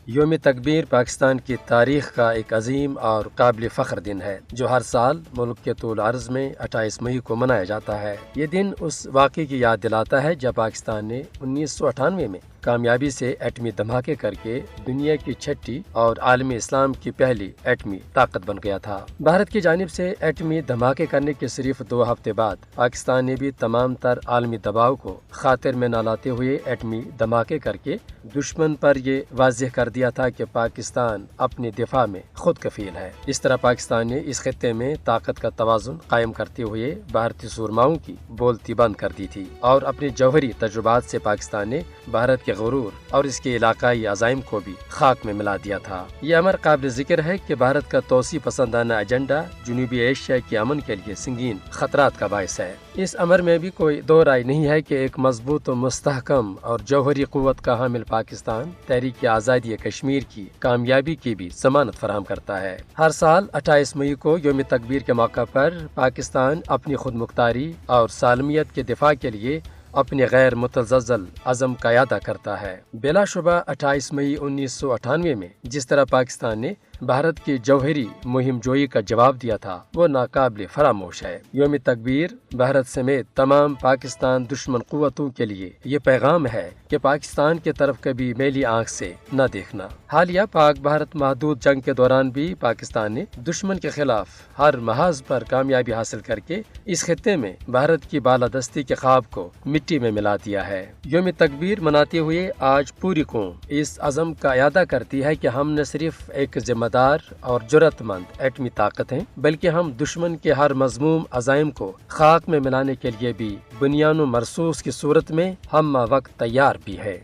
یوم تکبیر پاکستان کی تاریخ کا ایک عظیم اور قابل فخر دن ہے جو ہر سال ملک کے طول عرض میں 28 مئی کو منایا جاتا ہے۔ یہ دن اس واقعے کی یاد دلاتا ہے جب پاکستان نے 1998 میں کامیابی سے ایٹمی دھماکے کر کے دنیا کی چھٹی اور عالم اسلام کی پہلی ایٹمی طاقت بن گیا تھا۔ بھارت کی جانب سے ایٹمی دھماکے کرنے کے صرف 2 ہفتے بعد پاکستان نے بھی تمام تر عالمی دباؤ کو خاطر میں نہ لاتے ہوئے ایٹمی دھماکے کر کے دشمن پر یہ واضح کر دیا تھا کہ پاکستان اپنی دفاع میں خود کفیل ہے۔ اس طرح پاکستان نے اس خطے میں طاقت کا توازن قائم کرتے ہوئے بھارتی سورماؤں کی بولتی بند کر دی تھی اور اپنے جوہری تجربات سے پاکستان نے بھارت کے غرور اور اس کے علاقائی عزائم کو بھی خاک میں ملا دیا تھا۔ یہ امر قابل ذکر ہے کہ بھارت کا توسیع پسندانہ ایجنڈا جنوبی ایشیا کے امن کے لیے سنگین خطرات کا باعث ہے۔ اس امر میں بھی کوئی دو رائے نہیں ہے کہ ایک مضبوط و مستحکم اور جوہری قوت کا حامل پاکستان تحریک آزادی کشمیر کی کامیابی کی بھی ضمانت فراہم کرتا ہے۔ ہر سال 28 مئی کو یوم تکبیر کے موقع پر پاکستان اپنی خود مختاری اور سالمیت کے دفاع کے لیے اپنے غیر متزلزل عزم کا اعادہ کرتا ہے۔ بلا شبہ 28 مئی 1998 میں جس طرح پاکستان نے بھارت کی جوہری مہم جوئی کا جواب دیا تھا وہ ناقابل فراموش ہے۔ یوم تکبیر بھارت سمیت تمام پاکستان دشمن قوتوں کے لیے یہ پیغام ہے کہ پاکستان کی طرف کبھی میلی آنکھ سے نہ دیکھنا۔ حالیہ پاک بھارت محدود جنگ کے دوران بھی پاکستان نے دشمن کے خلاف ہر محاذ پر کامیابی حاصل کر کے اس خطے میں بھارت کی بالادستی کے خواب کو مٹی میں ملا دیا ہے۔ یوم تکبیر مناتے ہوئے آج پوری قوم اس عزم کا اعادہ کرتی ہے کہ ہم نہ صرف ایک ذمہ دار اور جرأت مند ایٹمی طاقت ہیں بلکہ ہم دشمن کے ہر مذموم عزائم کو خاک میں ملانے کے لیے بھی بنیان و مرصوص کی صورت میں ہم وقت تیار بھی ہے۔